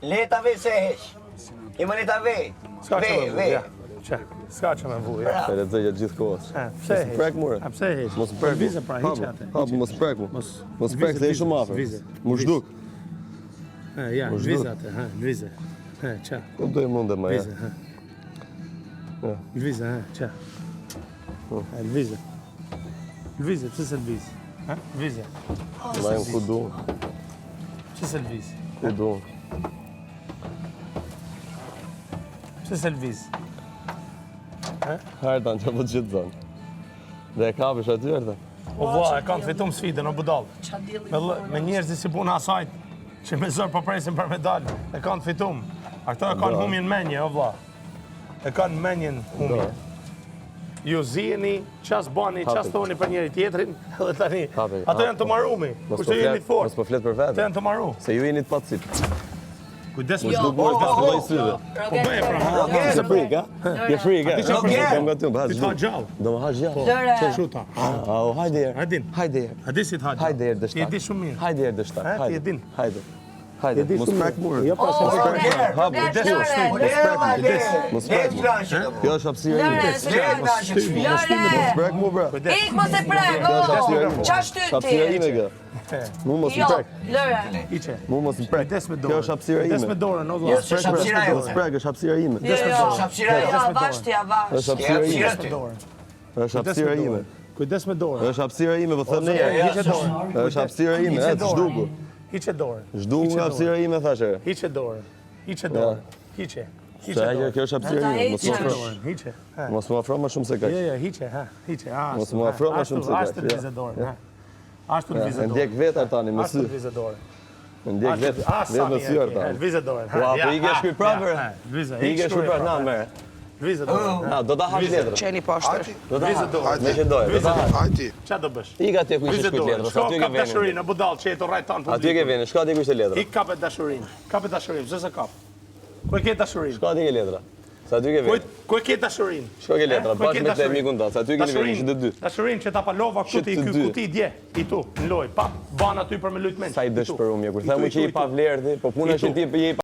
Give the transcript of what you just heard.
Le ta ve se heq. I më le ta ve. Ve. Ska që me vuj. E lexoj gjatë gjithë kohës. Pse heq? Prek more. A pse heq? Mos prek. Vize pra, hiq atë. Hap, mos prek mu. Mos prek se i shumë afër. Vize. Mu zhduk. Ja, vize atë, vize. Qa? Ku do i mundë më, Vize, Vize, qa? Vize. Vize, pse se lviz? Vize. Lajm ku du. Pse se lviz? Ku du. Pse se lviz? Hartan që po të gjithë zonë. Dhe e kapish aty, Hartan? O vla, e kanë të fitum sfidën, o budal. Me njerëzi si puna asajt, që me zërë përpresin për medalë, e kanë të fitum. A këto e kanë humjen menje, o vla. E kanë menjen humjen. Ju ziheni, qas bani, qas thoni për njeri tjetrin, edhe tani. Ato janë të marumi, kushtë ju jeni të fort. Mos po flet për Ato vete. janë të maru. Se ju jeni të patësit. Kujdes me Mos duk mos të filloj syve. Po bëj pra. Je frik, ha? Je frik, ha? Kam gatu, Ti bëhet tha zhduk. gjallë. Do më hash gjallë. Lëre. Shuta. Au, hajde herë. Hajdin. Hajde herë. A di si të ha gjallë? Hajde herë Ti e dështak. di shumë mirë. Hajde herë dështak. Ti e Hajde. din. Hajde. Hajde. Mos prek murë. Jo pas Mos prek. Hap, Mos prek. Kjo është hapësira ime. Mos prek mu, bra. Ik mos e prek, qa shtyt ti? Hapësira ime kjo. Mu mos më Jo, prek. lëre. Iqe. Mu mos më prek. Kujdes me dorën. Kjo është hapësira Kujdes me ime. dorën, o Jo, vlla. se hapësira ime. Mos prek, është hapësira ime. Jo, avash ti, avash. Është hapësira ime. Kujdes me dorën. Është hapësira ime. Kujdes me dorën. Është hapësira ime, po them ne. Hiqe dorën. Është hapësira ime, Hiqe është zhduku. dorën. Hiqe dorën. Zhduku nga hapësira ime thashë. Hiqe dorën. Hiqe dorën. Hiqe. Se ajo kjo është hapësira ime, mos më afro. Hiqe. Mos më afro më shumë se kaq. Jo, hiqe, hiqe. Mos më afro më shumë se kaq. Ashtu të vize dorën, Ashtu të vize E dorën. ndjek vetë tani me Ashtu sy. të vize dorën. E ndjek vetë me sy tani. Vize dorën. Ua, po i ke shkruaj prapë. Vize. I ke shkruaj prapë na merr. Vize dorën. Na, do ta hash letrën. Qeni poshtër. Do ta Vize hash. dorën. Me që doje, do ta hash. Hajti. Çfarë do bësh? I gati ku i Vize shkruaj dorën. letrën, Shko aty ke kap vënë. dashurinë, budall që e të rajton publik. Aty ke vënë, shko aty ku ishte letra. I kapet dashurinë. Kapet dashurinë, pse se kap? Ku e ke dashurinë? Shko aty ke letra. Sa aty ke vënë. Ku e ke dashurinë? Shko ke letra, Ku e bashkë ke me të dashurinë? mikun ta, sa aty keni vënë ishte të dy. Dashurinë që ta palova këtu te Që të ky dy. kuti dje, i tu, në lojë, pa ban aty për me lut mend. Sa i dëshpërum je kur thamu që i pa vlerë ti, po puna që ti je i